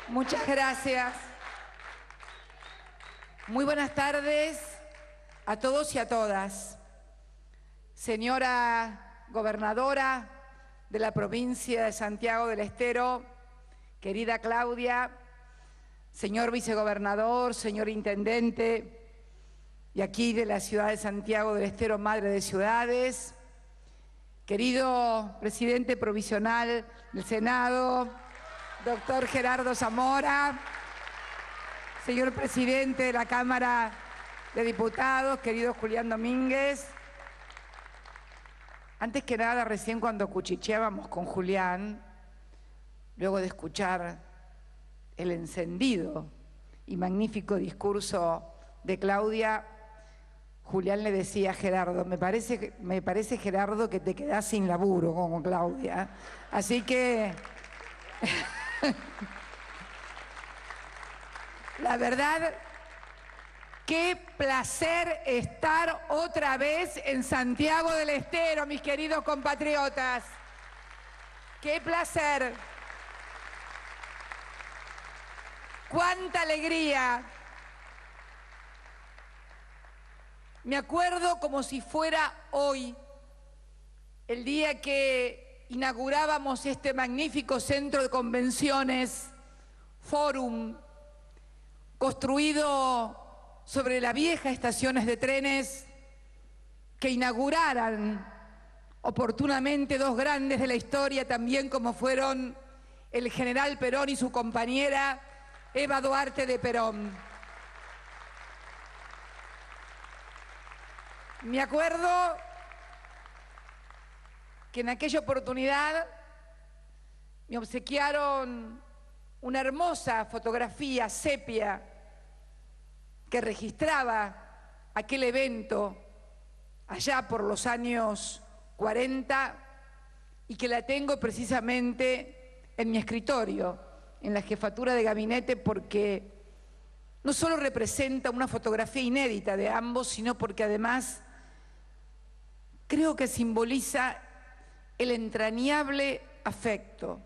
Muchas gracias. Muy buenas tardes a todos y a todas. Señora gobernadora de la provincia de Santiago del Estero, querida Claudia, señor vicegobernador, señor intendente, y aquí de la ciudad de Santiago del Estero, madre de ciudades, querido presidente provisional del Senado, doctor Gerardo Zamora, señor presidente de la Cámara de Diputados, querido Julián Domínguez. Antes que nada, recién cuando cuchicheábamos con Julián, luego de escuchar el encendido y magnífico discurso de Claudia, Julián le decía a Gerardo, me parece Gerardo que te quedás sin laburo con Claudia. Así que la verdad, qué placer estar otra vez en Santiago del Estero, mis queridos compatriotas. Qué placer. Cuánta alegría. Me acuerdo como si fuera hoy, el día que inaugurábamos este magnífico centro de convenciones, Fórum, construido sobre la vieja estaciones de trenes, que inauguraran oportunamente dos grandes de la historia, también como fueron el general Perón y su compañera Eva Duarte de Perón. Me acuerdo que en aquella oportunidad me obsequiaron una hermosa fotografía sepia que registraba aquel evento allá por los años 40 y que la tengo precisamente en mi escritorio, en la jefatura de gabinete, porque no solo representa una fotografía inédita de ambos, sino porque además creo que simboliza el entrañable afecto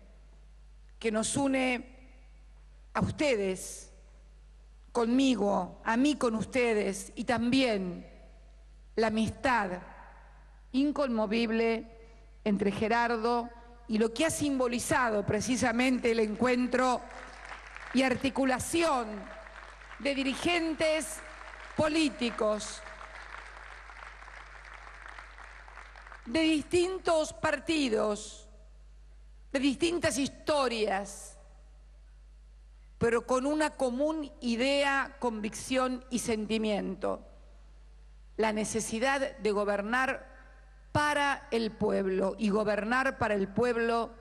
que nos une a ustedes, conmigo, a mí con ustedes, y también la amistad inconmovible entre Gerardo y lo que ha simbolizado precisamente el encuentro y articulación de dirigentes políticos de distintos partidos, de distintas historias, pero con una común idea, convicción y sentimiento: la necesidad de gobernar para el pueblo, y gobernar para el pueblo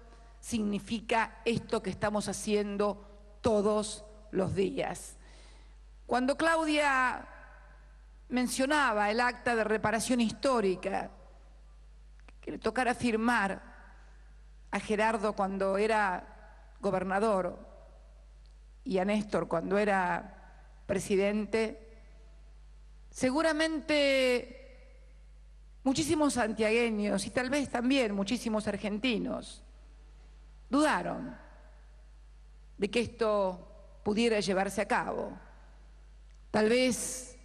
significa esto que estamos haciendo todos los días. Cuando Claudia mencionaba el acta de reparación histórica que le tocara firmar a Gerardo cuando era gobernador y a Néstor cuando era presidente, seguramente muchísimos santiagueños y tal vez también muchísimos argentinos dudaron de que esto pudiera llevarse a cabo. Tal vez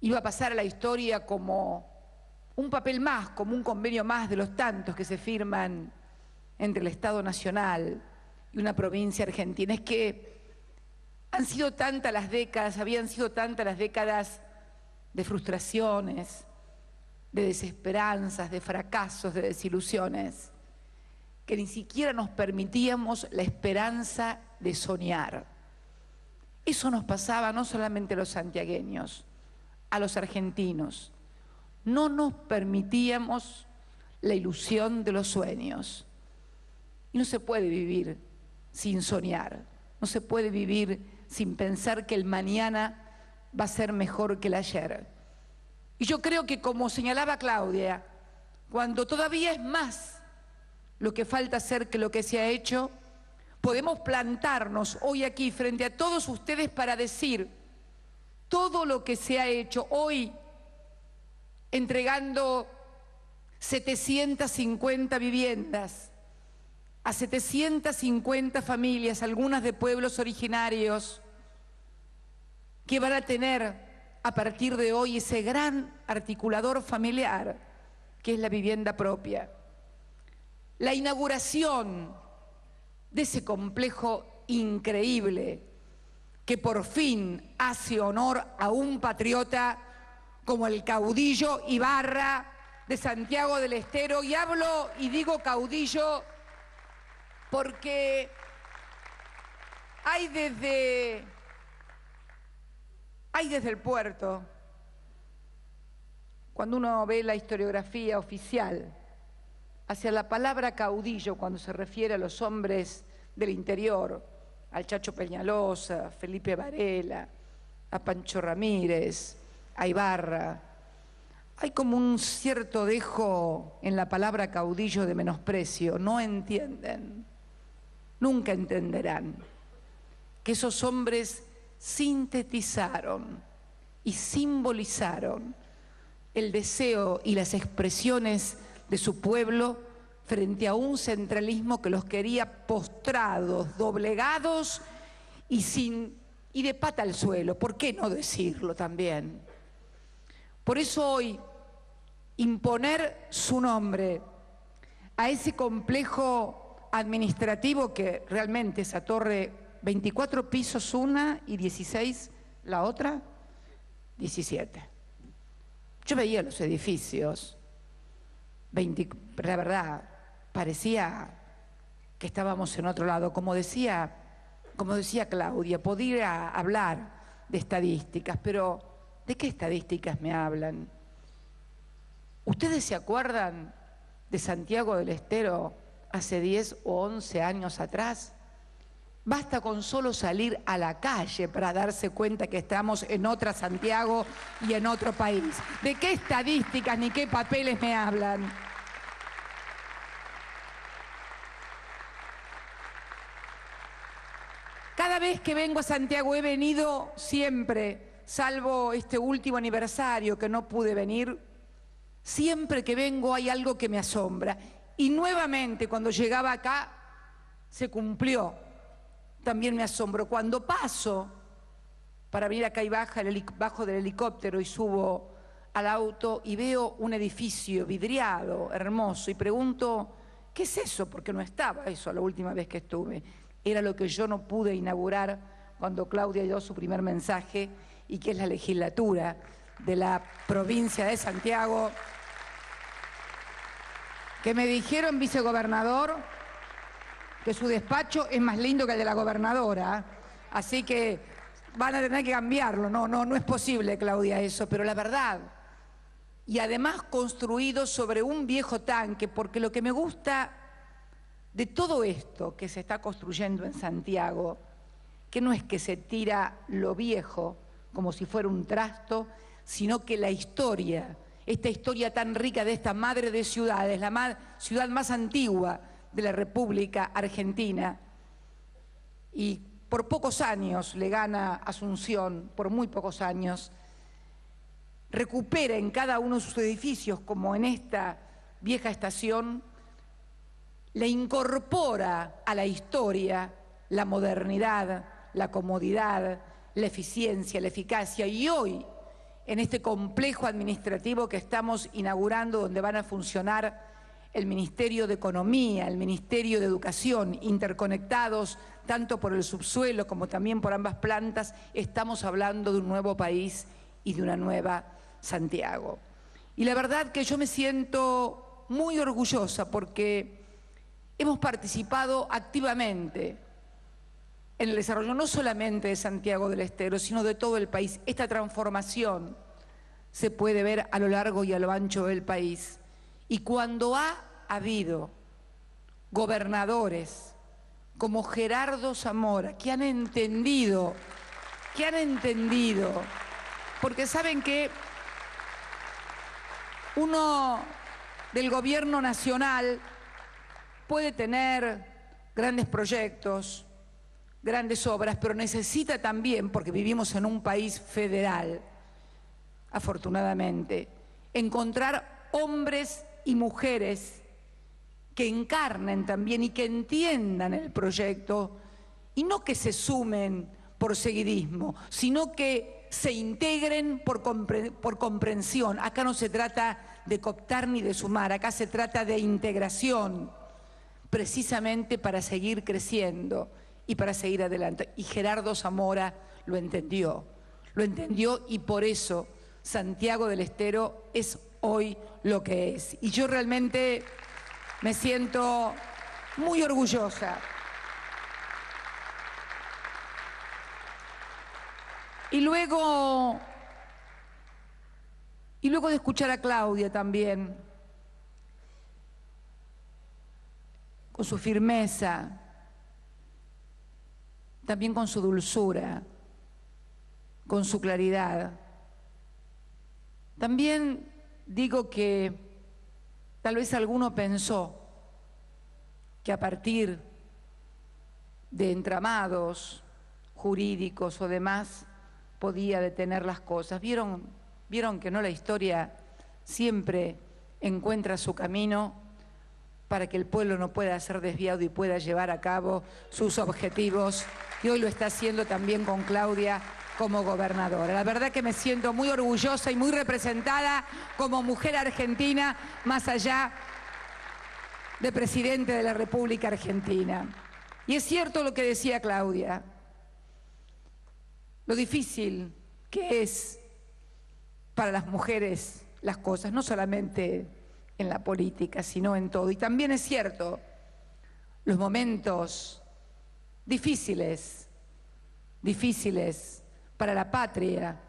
iba a pasar a la historia como un papel más, como un convenio más de los tantos que se firman entre el Estado Nacional y una provincia argentina. Es que han sido tantas las décadas, habían sido tantas las décadas de frustraciones, de desesperanzas, de fracasos, de desilusiones, que ni siquiera nos permitíamos la esperanza de soñar. Eso nos pasaba no solamente a los santiagueños, a los argentinos. No nos permitíamos la ilusión de los sueños. Y no se puede vivir sin soñar, no se puede vivir sin pensar que el mañana va a ser mejor que el ayer. Y yo creo que, como señalaba Claudia, cuando todavía es más lo que falta hacer que lo que se ha hecho, podemos plantarnos hoy aquí frente a todos ustedes para decir todo lo que se ha hecho hoy, entregando 750 viviendas a 750 familias, algunas de pueblos originarios, que van a tener a partir de hoy ese gran articulador familiar que es la vivienda propia. La inauguración de ese complejo increíble que por fin hace honor a un patriota como el caudillo Ibarra de Santiago del Estero. Y hablo y digo caudillo porque hay desde el puerto, cuando uno ve la historiografía oficial, hacia la palabra caudillo cuando se refiere a los hombres del interior, al Chacho Peñalosa, a Felipe Varela, a Pancho Ramírez, a Ibarra, hay como un cierto dejo en la palabra caudillo de menosprecio. No entienden, nunca entenderán que esos hombres sintetizaron y simbolizaron el deseo y las expresiones de su pueblo frente a un centralismo que los quería postrados, doblegados y de pata al suelo. ¿Por qué no decirlo también? Por eso hoy imponer su nombre a ese complejo administrativo que realmente esa torre, 24 pisos una y 16 la otra, 17. Yo veía los edificios, la verdad, parecía que estábamos en otro lado. Como decía Claudia, podría hablar de estadísticas, pero ¿de qué estadísticas me hablan? ¿Ustedes se acuerdan de Santiago del Estero hace 10 o 11 años atrás? Basta con solo salir a la calle para darse cuenta que estamos en otra Santiago y en otro país. ¿De qué estadísticas ni qué papeles me hablan? Cada vez que vengo a Santiago he venido siempre, salvo este último aniversario que no pude venir, siempre que vengo hay algo que me asombra. Y nuevamente cuando llegaba acá se cumplió. También me asombró. Cuando paso para venir acá y bajo del helicóptero y subo al auto y veo un edificio vidriado, hermoso, y pregunto, ¿qué es eso? Porque no estaba eso la última vez que estuve. Era lo que yo no pude inaugurar cuando Claudia dio su primer mensaje, y que es la legislatura de la provincia de Santiago, que me dijeron, vicegobernador, que su despacho es más lindo que el de la gobernadora, así que van a tener que cambiarlo. No es posible, Claudia, eso, pero la verdad. Y además construido sobre un viejo tanque, porque lo que me gusta de todo esto que se está construyendo en Santiago, que no es que se tira lo viejo como si fuera un trasto, sino que la historia, esta historia tan rica de esta madre de ciudades, la ciudad más antigua de la República Argentina, y por pocos años le gana Asunción, por muy pocos años, recupera en cada uno de sus edificios, como en esta vieja estación, le incorpora a la historia la modernidad, la comodidad, la eficiencia, la eficacia. Y hoy, en este complejo administrativo que estamos inaugurando, donde van a funcionar el Ministerio de Economía, el Ministerio de Educación, interconectados tanto por el subsuelo como también por ambas plantas, estamos hablando de un nuevo país y de una nueva Santiago. Y la verdad que yo me siento muy orgullosa porque hemos participado activamente en el desarrollo no solamente de Santiago del Estero, sino de todo el país. Esta transformación se puede ver a lo largo y a lo ancho del país. Y cuando ha habido gobernadores como Gerardo Zamora, que han entendido, porque saben que uno del gobierno nacional puede tener grandes proyectos, grandes obras, pero necesita también, porque vivimos en un país federal, afortunadamente, encontrar hombres y mujeres que encarnen también y que entiendan el proyecto, y no que se sumen por seguidismo, sino que se integren por comprensión. Acá no se trata de cooptar ni de sumar, acá se trata de integración, precisamente para seguir creciendo y para seguir adelante. Y Gerardo Zamora lo entendió y por eso Santiago del Estero es hoy lo que es. Y yo realmente me siento muy orgullosa. Y luego de escuchar a Claudia también, con su firmeza, también con su dulzura, con su claridad. También digo que tal vez alguno pensó que a partir de entramados jurídicos o demás podía detener las cosas. ¿Vieron que no? La historia siempre encuentra su camino para que el pueblo no pueda ser desviado y pueda llevar a cabo sus objetivos. Y hoy lo está haciendo también con Claudia como gobernadora. La verdad que me siento muy orgullosa y muy representada como mujer argentina, más allá de presidente de la República Argentina. Y es cierto lo que decía Claudia, lo difícil que es para las mujeres las cosas, no solamente en la política, sino en todo. Y también es cierto los momentos difíciles para la patria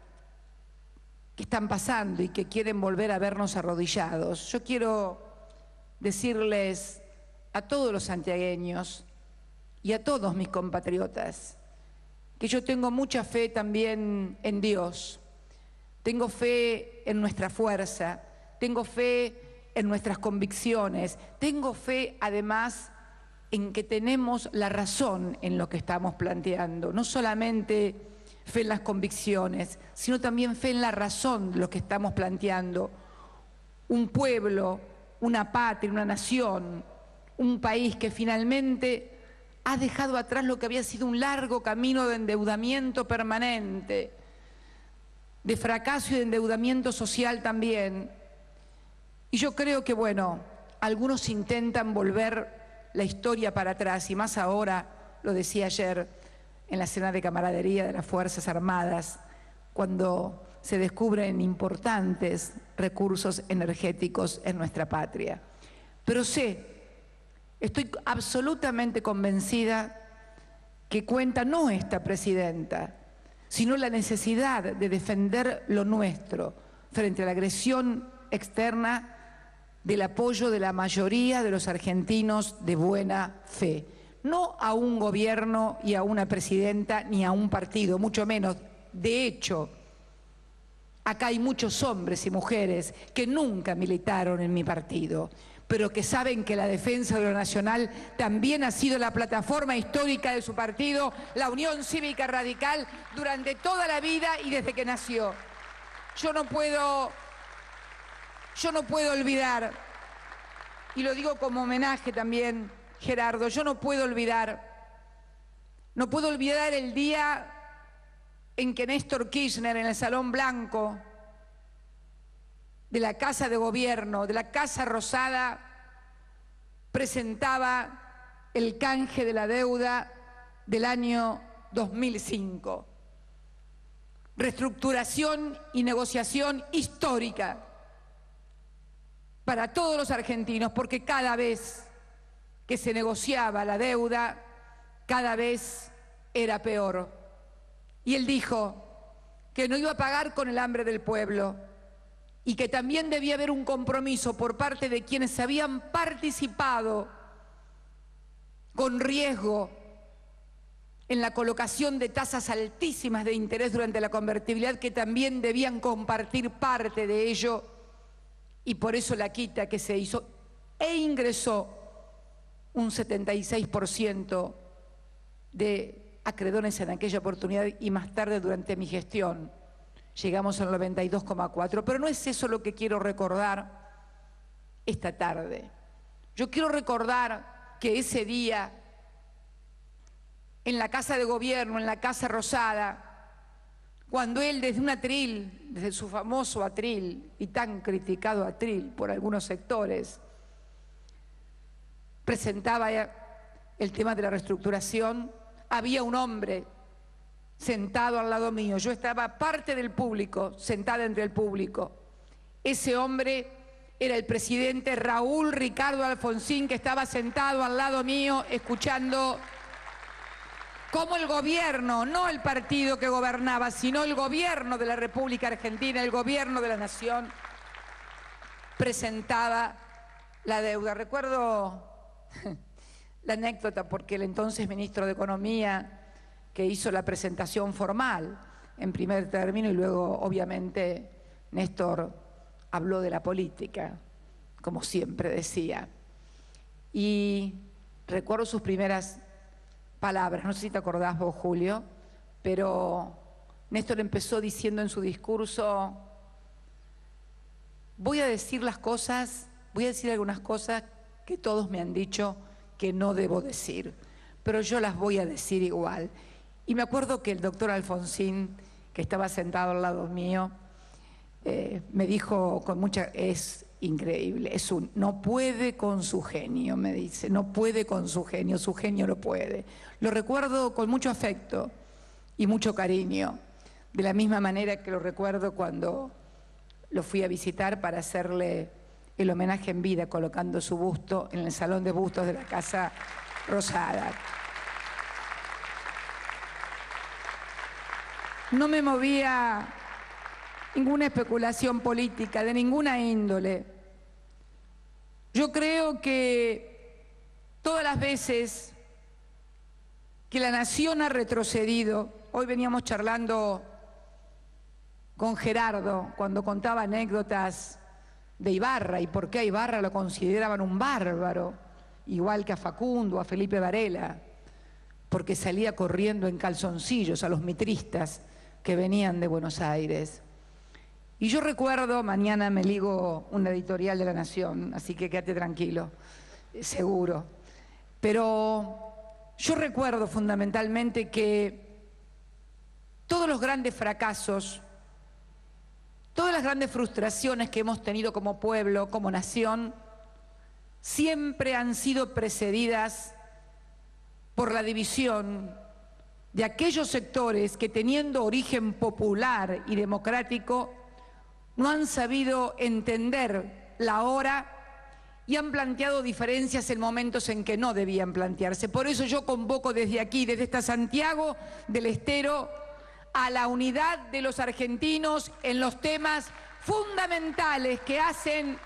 que están pasando y que quieren volver a vernos arrodillados. Yo quiero decirles a todos los santiagueños y a todos mis compatriotas que yo tengo mucha fe también en Dios, tengo fe en nuestra fuerza, tengo fe en nuestras convicciones, tengo fe además en que tenemos la razón en lo que estamos planteando, no solamente fe en las convicciones, sino también fe en la razón de lo que estamos planteando. Un pueblo, una patria, una nación, un país que finalmente ha dejado atrás lo que había sido un largo camino de endeudamiento permanente, de fracaso y de endeudamiento social también. Y yo creo que, bueno, algunos intentan volver la historia para atrás, y más ahora, lo decía ayer en la cena de camaradería de las Fuerzas Armadas, cuando se descubren importantes recursos energéticos en nuestra patria. Pero estoy absolutamente convencida que cuenta no esta presidenta, sino la necesidad de defender lo nuestro frente a la agresión externa, del apoyo de la mayoría de los argentinos de buena fe. No a un gobierno y a una presidenta ni a un partido, mucho menos. De hecho, acá hay muchos hombres y mujeres que nunca militaron en mi partido, pero que saben que la defensa de lo nacional también ha sido la plataforma histórica de su partido, la Unión Cívica Radical, durante toda la vida y desde que nació. Yo no puedo olvidar, y lo digo como homenaje también, Gerardo, yo no puedo olvidar el día en que Néstor Kirchner, en el Salón Blanco de la Casa de Gobierno, de la Casa Rosada, presentaba el canje de la deuda del año 2005. Reestructuración y negociación histórica para todos los argentinos, porque cada vez que se negociaba la deuda, cada vez era peor. Y él dijo que no iba a pagar con el hambre del pueblo y que también debía haber un compromiso por parte de quienes habían participado con riesgo en la colocación de tasas altísimas de interés durante la convertibilidad, que también debían compartir parte de ello, y por eso la quita que se hizo e ingresó un 76% de acreedores en aquella oportunidad, y más tarde durante mi gestión llegamos al 92,4%. Pero no es eso lo que quiero recordar esta tarde. Yo quiero recordar que ese día, en la Casa de Gobierno, en la Casa Rosada, cuando él desde un atril, desde su famoso atril y tan criticado atril por algunos sectores, presentaba el tema de la reestructuración, había un hombre sentado al lado mío. Yo estaba parte del público, sentada entre el público. Ese hombre era el presidente Raúl Ricardo Alfonsín, que estaba sentado al lado mío escuchando cómo el gobierno, no el partido que gobernaba, sino el gobierno de la República Argentina, el gobierno de la Nación, presentaba la deuda. Recuerdo la anécdota porque el entonces ministro de Economía, que hizo la presentación formal en primer término, y luego obviamente Néstor habló de la política, como siempre decía. Y recuerdo sus primeras palabras, no sé si te acordás vos, Julio, pero Néstor empezó diciendo en su discurso: voy a decir algunas cosas que todos me han dicho que no debo decir, pero yo las voy a decir igual. Y me acuerdo que el doctor Alfonsín, que estaba sentado al lado mío, me dijo con mucha... Es increíble, no puede con su genio, me dice, no puede con su genio no puede. Lo recuerdo con mucho afecto y mucho cariño, de la misma manera que lo recuerdo cuando lo fui a visitar para hacerle el homenaje en vida, colocando su busto en el Salón de Bustos de la Casa Rosada. No me movía ninguna especulación política, de ninguna índole. Yo creo que todas las veces que la nación ha retrocedido, hoy veníamos charlando con Gerardo cuando contaba anécdotas de Ibarra y por qué a Ibarra lo consideraban un bárbaro, igual que a Facundo, a Felipe Varela, porque salía corriendo en calzoncillos a los mitristas que venían de Buenos Aires. Y yo recuerdo, mañana me ligo una editorial de La Nación, así que quédate tranquilo, seguro. Pero yo recuerdo fundamentalmente que todos los grandes fracasos, todas las grandes frustraciones que hemos tenido como pueblo, como nación, siempre han sido precedidas por la división de aquellos sectores que, teniendo origen popular y democrático, no han sabido entender la hora y han planteado diferencias en momentos en que no debían plantearse. Por eso yo convoco desde aquí, desde esta Santiago del Estero, a la unidad de los argentinos en los temas fundamentales que hacen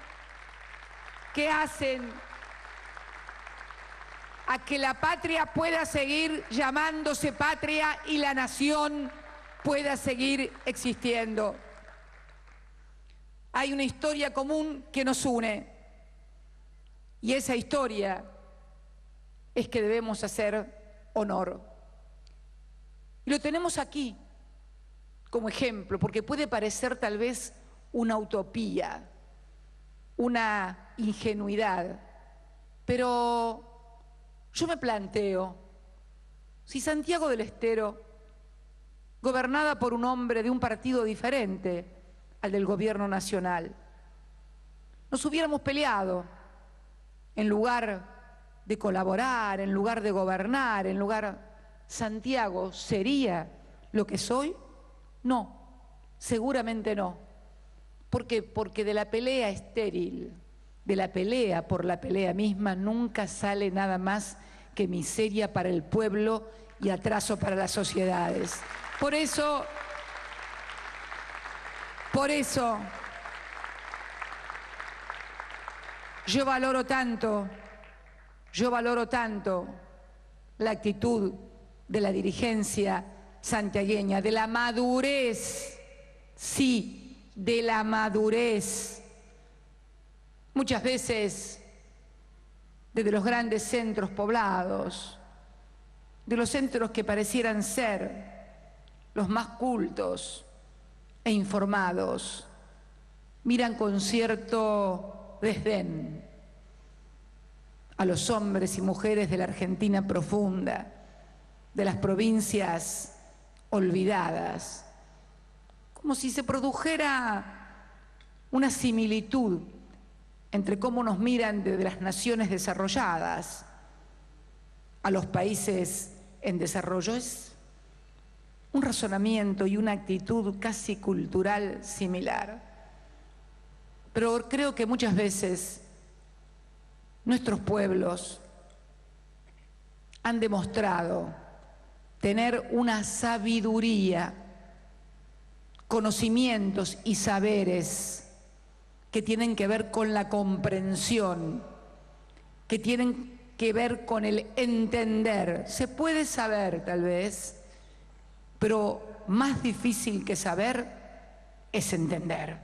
a que la patria pueda seguir llamándose patria y la nación pueda seguir existiendo. Hay una historia común que nos une y esa historia es que debemos hacer honor. Y lo tenemos aquí como ejemplo, porque puede parecer tal vez una utopía, una ingenuidad, pero yo me planteo, si Santiago del Estero, gobernada por un hombre de un partido diferente al del gobierno nacional, nos hubiéramos peleado en lugar de colaborar, en lugar de gobernar, ¿Santiago sería lo que soy? No, seguramente no. ¿Por qué? Porque de la pelea estéril, de la pelea por la pelea misma, nunca sale nada más que miseria para el pueblo y atraso para las sociedades. Por eso, yo valoro tanto la actitud de la dirigencia santiagueña, de la madurez, sí, de la madurez. Muchas veces desde los grandes centros poblados, de los centros que parecieran ser los más cultos e informados, miran con cierto desdén a los hombres y mujeres de la Argentina profunda, de las provincias olvidadas, como si se produjera una similitud entre cómo nos miran desde las naciones desarrolladas a los países en desarrollo. Es un razonamiento y una actitud casi cultural similar. Pero creo que muchas veces nuestros pueblos han demostrado tener una sabiduría, conocimientos y saberes que tienen que ver con la comprensión, que tienen que ver con el entender. Se puede saber, tal vez, pero más difícil que saber es entender.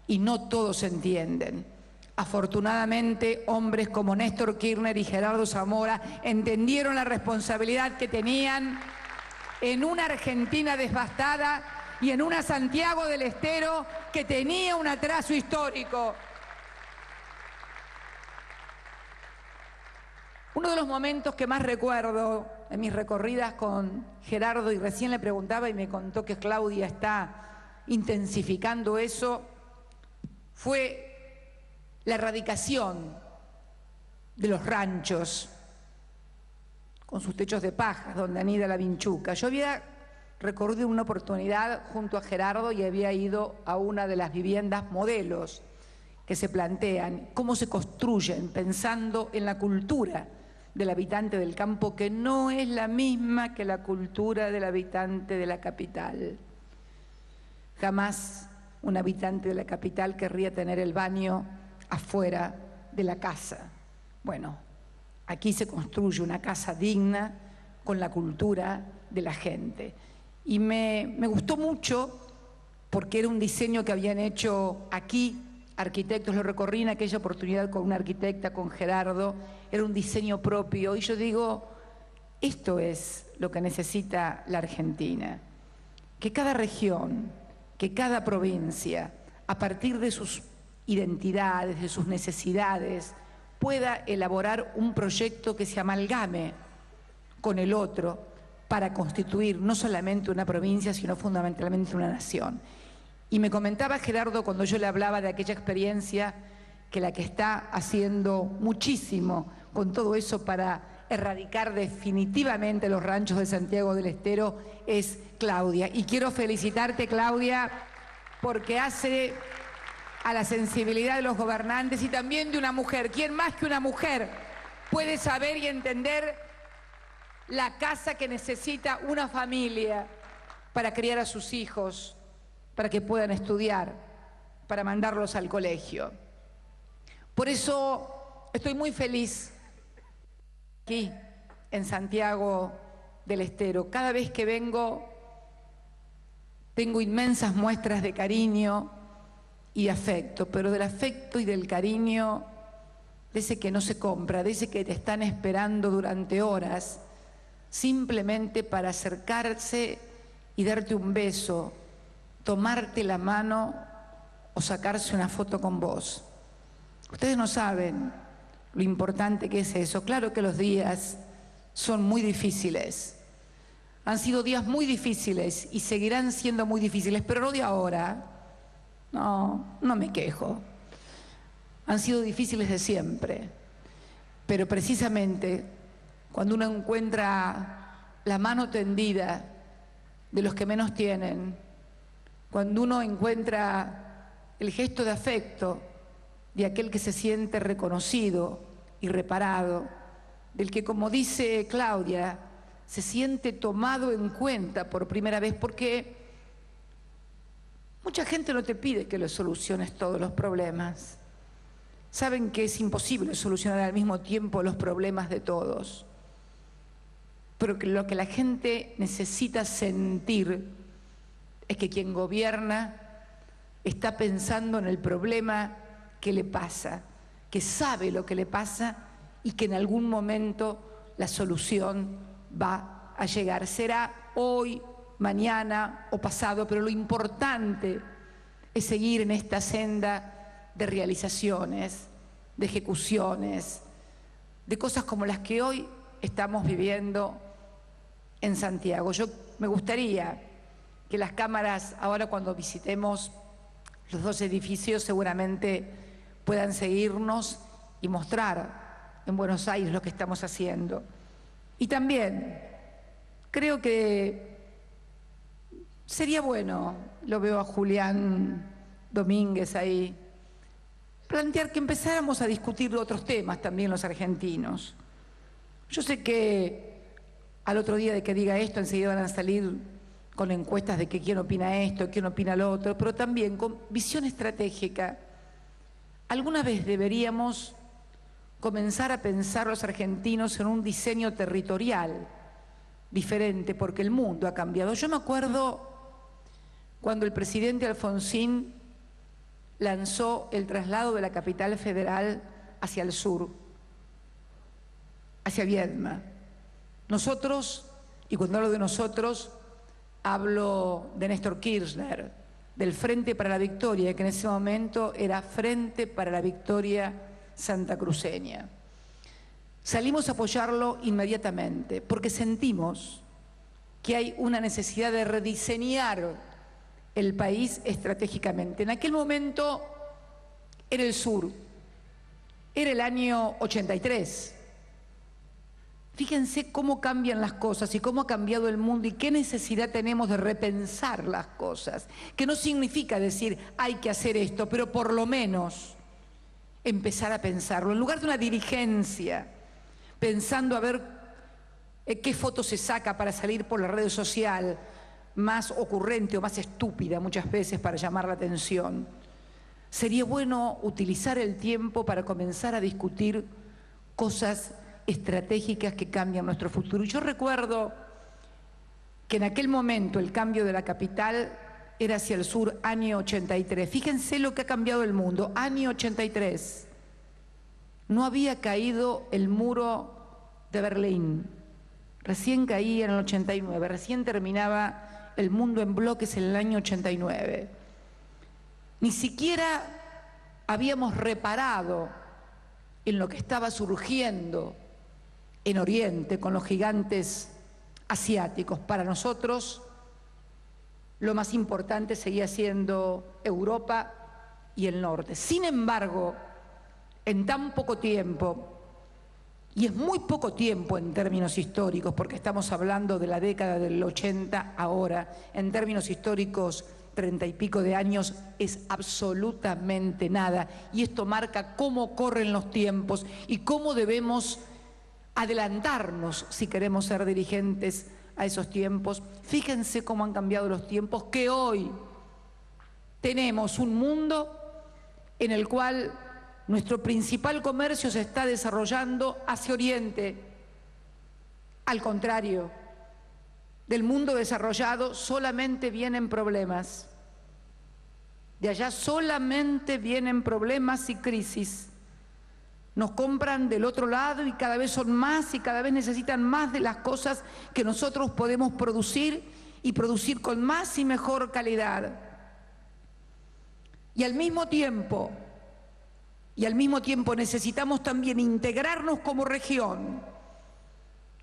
Y no todos entienden. Afortunadamente, hombres como Néstor Kirchner y Gerardo Zamora entendieron la responsabilidad que tenían en una Argentina devastada y en una Santiago del Estero que tenía un atraso histórico. Uno de los momentos que más recuerdo en mis recorridas con Gerardo, y recién le preguntaba y me contó que Claudia está intensificando eso, fue la erradicación de los ranchos con sus techos de paja, donde anida la vinchuca. Yo había recorrido una oportunidad junto a Gerardo y había ido a una de las viviendas modelos que se plantean, cómo se construyen, pensando en la cultura del habitante del campo, que no es la misma que la cultura del habitante de la capital. Jamás un habitante de la capital querría tener el baño afuera de la casa. Bueno, aquí se construye una casa digna con la cultura de la gente. Y me gustó mucho porque era un diseño que habían hecho aquí arquitectos. Lo recorrí en aquella oportunidad con una arquitecta, con Gerardo. Era un diseño propio. Y yo digo, esto es lo que necesita la Argentina. Que cada región, que cada provincia, a partir de sus identidades, de sus necesidades, pueda elaborar un proyecto que se amalgame con el otro para constituir no solamente una provincia, sino fundamentalmente una nación. Y me comentaba Gerardo, cuando yo le hablaba de aquella experiencia, que la que está haciendo muchísimo con todo eso para erradicar definitivamente los ranchos de Santiago del Estero es Claudia. Y quiero felicitarte, Claudia, porque hace a la sensibilidad de los gobernantes y también de una mujer. ¿Quién más que una mujer puede saber y entender la casa que necesita una familia para criar a sus hijos, para que puedan estudiar, para mandarlos al colegio? Por eso estoy muy feliz aquí en Santiago del Estero. Cada vez que vengo tengo inmensas muestras de cariño y de afecto, pero del afecto y del cariño de ese que no se compra, de ese que te están esperando durante horas simplemente para acercarse y darte un beso, tomarte la mano o sacarse una foto con vos. Ustedes no saben lo importante que es eso. Claro que los días son muy difíciles. Han sido días muy difíciles y seguirán siendo muy difíciles, pero no de ahora. No me quejo. Han sido difíciles de siempre. Pero precisamente cuando uno encuentra la mano tendida de los que menos tienen, cuando uno encuentra el gesto de afecto de aquel que se siente reconocido y reparado, del que, como dice Claudia, se siente tomado en cuenta por primera vez, porque mucha gente no te pide que le soluciones todos los problemas. Saben que es imposible solucionar al mismo tiempo los problemas de todos. Pero que lo que la gente necesita sentir es que quien gobierna está pensando en el problema que le pasa, que sabe lo que le pasa y que en algún momento la solución va a llegar. Será hoy, mañana o pasado, pero lo importante es seguir en esta senda de realizaciones, de ejecuciones, de cosas como las que hoy estamos viviendo en Santiago. Me gustaría que las cámaras, ahora cuando visitemos los dos edificios, seguramente puedan seguirnos y mostrar en Buenos Aires lo que estamos haciendo. Y también creo que sería bueno, lo veo a Julián Domínguez ahí, plantear que empezáramos a discutir otros temas también los argentinos. Yo sé que al otro día de que diga esto, enseguida van a salir con encuestas de que quién opina esto, quién opina lo otro, pero también con visión estratégica. Alguna vez deberíamos comenzar a pensar los argentinos en un diseño territorial diferente, porque el mundo ha cambiado. Yo me acuerdo cuando el presidente Alfonsín lanzó el traslado de la capital federal hacia el sur, hacia Viedma. Nosotros, y cuando hablo de nosotros, hablo de Néstor Kirchner, del Frente para la Victoria, que en ese momento era Frente para la Victoria santacruceña. Salimos a apoyarlo inmediatamente, porque sentimos que hay una necesidad de rediseñar el país estratégicamente. En aquel momento era el sur, era el año 83. Fíjense cómo cambian las cosas y cómo ha cambiado el mundo y qué necesidad tenemos de repensar las cosas, que no significa decir hay que hacer esto, pero por lo menos empezar a pensarlo, en lugar de una dirigencia, pensando a ver qué foto se saca para salir por la red social, más ocurrente o más estúpida muchas veces para llamar la atención. Sería bueno utilizar el tiempo para comenzar a discutir cosas estratégicas que cambian nuestro futuro. Y yo recuerdo que en aquel momento el cambio de la capital era hacia el sur, año 83. Fíjense lo que ha cambiado el mundo, año 83. No había caído el muro de Berlín, recién caía en el 89, recién terminaba el mundo en bloques en el año 89. Ni siquiera habíamos reparado en lo que estaba surgiendo en Oriente con los gigantes asiáticos. Para nosotros lo más importante seguía siendo Europa y el norte. Sin embargo, en tan poco tiempo, y es muy poco tiempo en términos históricos, porque estamos hablando de la década del 80 ahora, en términos históricos 30 y pico de años es absolutamente nada, y esto marca cómo corren los tiempos y cómo debemos adelantarnos si queremos ser dirigentes a esos tiempos. Fíjense cómo han cambiado los tiempos, que hoy tenemos un mundo en el cual nuestro principal comercio se está desarrollando hacia Oriente. Al contrario, del mundo desarrollado solamente vienen problemas. De allá solamente vienen problemas y crisis. Nos compran del otro lado y cada vez son más y cada vez necesitan más de las cosas que nosotros podemos producir y producir con más y mejor calidad. Y al mismo tiempo necesitamos también integrarnos como región,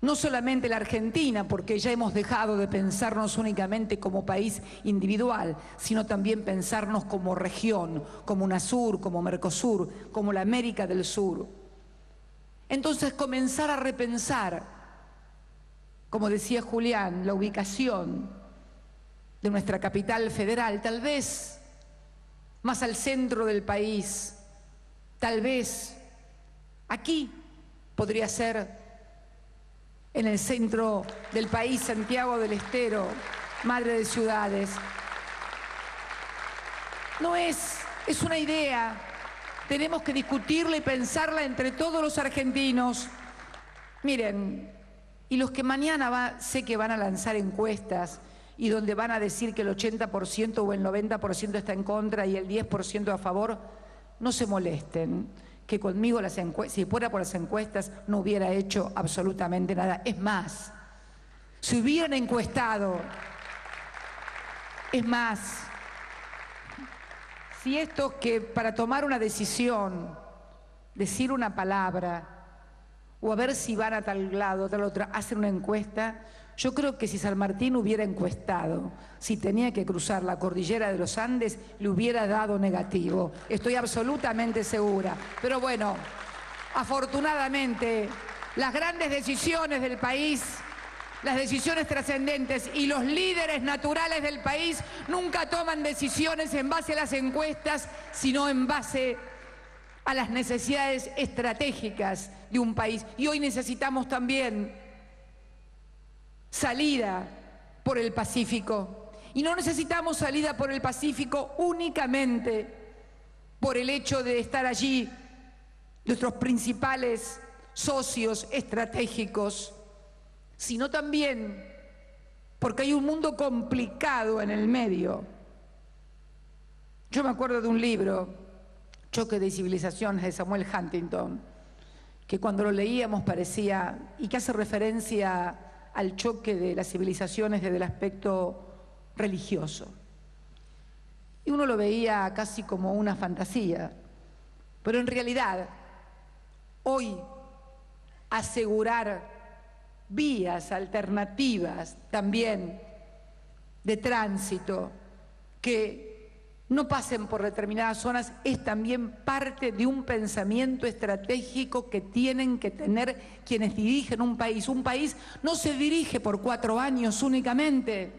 no solamente la Argentina, porque ya hemos dejado de pensarnos únicamente como país individual, sino también pensarnos como región, como UNASUR, como Mercosur, como la América del Sur. Entonces comenzar a repensar, como decía Julián, la ubicación de nuestra capital federal, tal vez más al centro del país, tal vez aquí podría ser en el centro del país, Santiago del Estero, madre de ciudades. No es una idea, tenemos que discutirla y pensarla entre todos los argentinos. Miren, y los que mañana sé que van a lanzar encuestas y donde van a decir que el 80% o el 90% está en contra y el 10% a favor, no se molesten, que conmigo si fuera por las encuestas no hubiera hecho absolutamente nada. Es más, si hubieran encuestado, es más, si esto que para tomar una decisión, decir una palabra o a ver si van a tal lado, tal otra, hacen una encuesta. Yo creo que si San Martín hubiera encuestado, si tenía que cruzar la cordillera de los Andes, le hubiera dado negativo. Estoy absolutamente segura. Pero bueno, afortunadamente, las grandes decisiones del país, las decisiones trascendentes y los líderes naturales del país nunca toman decisiones en base a las encuestas, sino en base a las necesidades estratégicas de un país. Y hoy necesitamos también salida por el Pacífico. Y no necesitamos salida por el Pacífico únicamente por el hecho de estar allí nuestros principales socios estratégicos, sino también porque hay un mundo complicado en el medio. Yo me acuerdo de un libro, Choque de Civilizaciones, de Samuel Huntington, que cuando lo leíamos parecía, y que hace referencia al choque de las civilizaciones desde el aspecto religioso. Y uno lo veía casi como una fantasía, pero en realidad, hoy asegurar vías alternativas también de tránsito que no pasen por determinadas zonas es también parte de un pensamiento estratégico que tienen que tener quienes dirigen un país. Un país no se dirige por 4 años únicamente,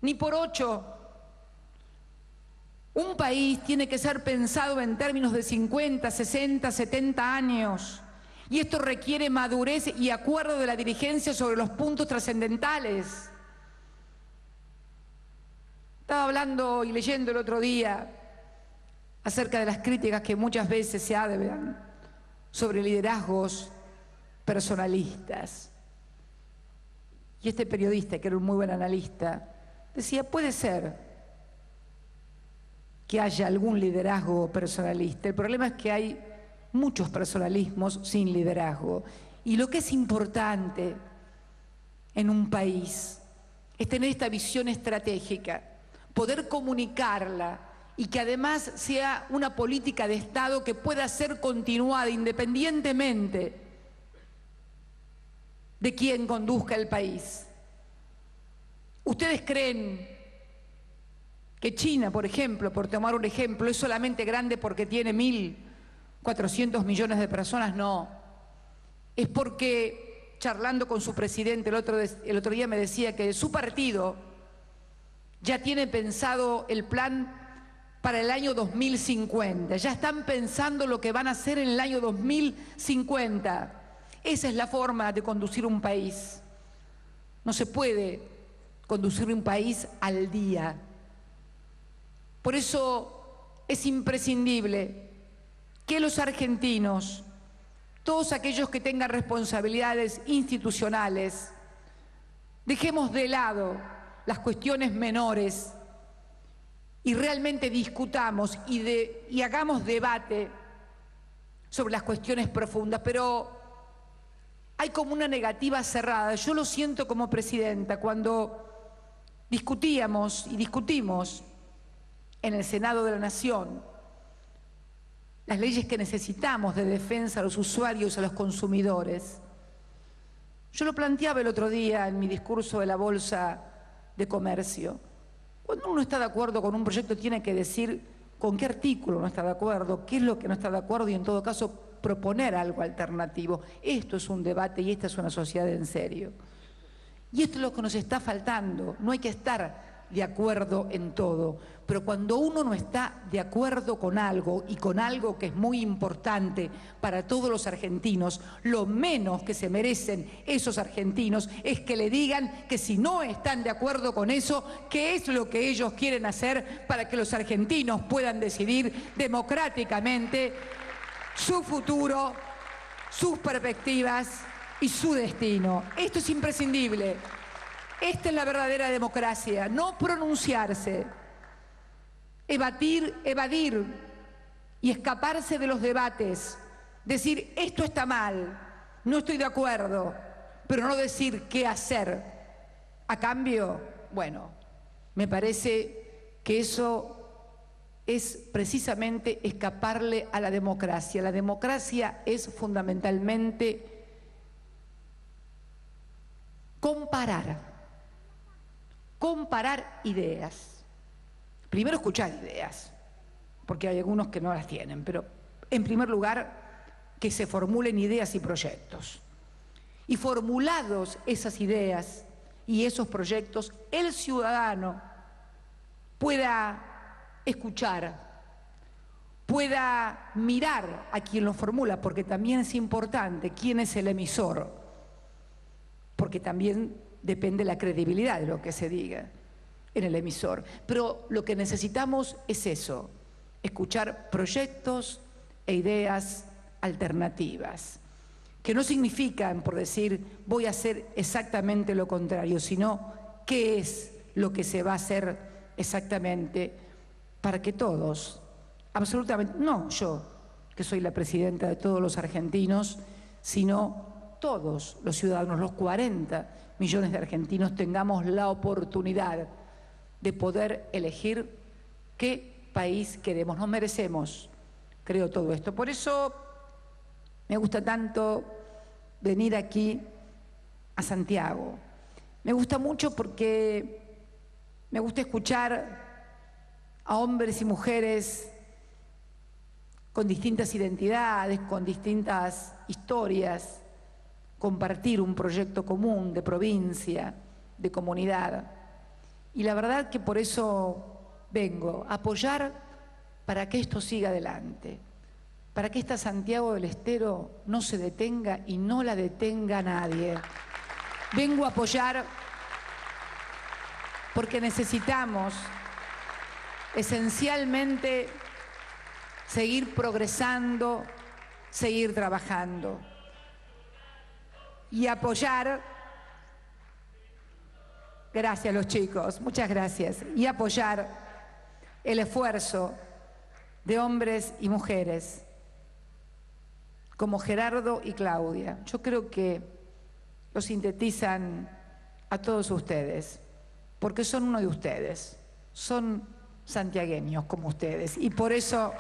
ni por 8. Un país tiene que ser pensado en términos de 50, 60, 70 años. Y esto requiere madurez y acuerdo de la dirigencia sobre los puntos trascendentales. Estaba hablando y leyendo el otro día acerca de las críticas que muchas veces se hacen sobre liderazgos personalistas. Y este periodista, que era un muy buen analista, decía, puede ser que haya algún liderazgo personalista. El problema es que hay muchos personalismos sin liderazgo. Y lo que es importante en un país es tener esta visión estratégica, poder comunicarla y que además sea una política de Estado que pueda ser continuada independientemente de quién conduzca el país. ¿Ustedes creen que China, por ejemplo, por tomar un ejemplo, es solamente grande porque tiene 1.400 millones de personas? No. Es porque, charlando con su presidente el otro día me decía que su partido ya tiene pensado el plan para el año 2050. Ya están pensando lo que van a hacer en el año 2050. Esa es la forma de conducir un país. No se puede conducir un país al día. Por eso es imprescindible que los argentinos, todos aquellos que tengan responsabilidades institucionales, dejemos de lado las cuestiones menores y realmente discutamos y hagamos debate sobre las cuestiones profundas. Pero hay como una negativa cerrada. Yo lo siento como presidenta cuando discutíamos y discutimos en el Senado de la Nación las leyes que necesitamos de defensa a los usuarios y a los consumidores. Yo lo planteaba el otro día en mi discurso de la Bolsa de Comercio. Cuando uno está de acuerdo con un proyecto tiene que decir con qué artículo no está de acuerdo, qué es lo que no está de acuerdo y en todo caso proponer algo alternativo. Esto es un debate y esta es una sociedad en serio. Y esto es lo que nos está faltando. No hay que estar de acuerdo en todo, pero cuando uno no está de acuerdo con algo y con algo que es muy importante para todos los argentinos, lo menos que se merecen esos argentinos es que le digan que si no están de acuerdo con eso, qué es lo que ellos quieren hacer para que los argentinos puedan decidir democráticamente su futuro, sus perspectivas y su destino. Esto es imprescindible. Esta es la verdadera democracia, no pronunciarse, evadir y escaparse de los debates, decir esto está mal, no estoy de acuerdo, pero no decir qué hacer. A cambio, bueno, me parece que eso es precisamente escaparle a la democracia. La democracia es fundamentalmente comparar ideas. Primero escuchar ideas, porque hay algunos que no las tienen, pero en primer lugar que se formulen ideas y proyectos. Y formulados esas ideas y esos proyectos, el ciudadano pueda escuchar, pueda mirar a quien lo formula, porque también es importante quién es el emisor, porque también depende la credibilidad de lo que se diga en el emisor. Pero lo que necesitamos es eso, escuchar proyectos e ideas alternativas, que no significan, por decir, voy a hacer exactamente lo contrario, sino qué es lo que se va a hacer exactamente para que todos, absolutamente, no yo, que soy la presidenta de todos los argentinos, sino todos los ciudadanos, los 40 millones de argentinos, tengamos la oportunidad de poder elegir qué país queremos. Nos merecemos, creo, todo esto. Por eso me gusta tanto venir aquí a Santiago. Me gusta mucho porque me gusta escuchar a hombres y mujeres con distintas identidades, con distintas historias, compartir un proyecto común de provincia, de comunidad. Y la verdad que por eso vengo a apoyar para que esto siga adelante, para que esta Santiago del Estero no se detenga y no la detenga nadie. Vengo a apoyar porque necesitamos esencialmente seguir progresando, seguir trabajando y apoyar, gracias los chicos, muchas gracias, y apoyar el esfuerzo de hombres y mujeres como Gerardo y Claudia. Yo creo que lo sintetizan a todos ustedes, porque son uno de ustedes, son santiagueños como ustedes, y por eso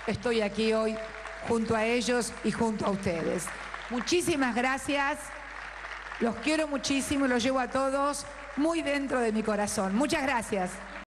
estoy aquí hoy junto a ellos y junto a ustedes. Muchísimas gracias, los quiero muchísimo y los llevo a todos muy dentro de mi corazón. Muchas gracias.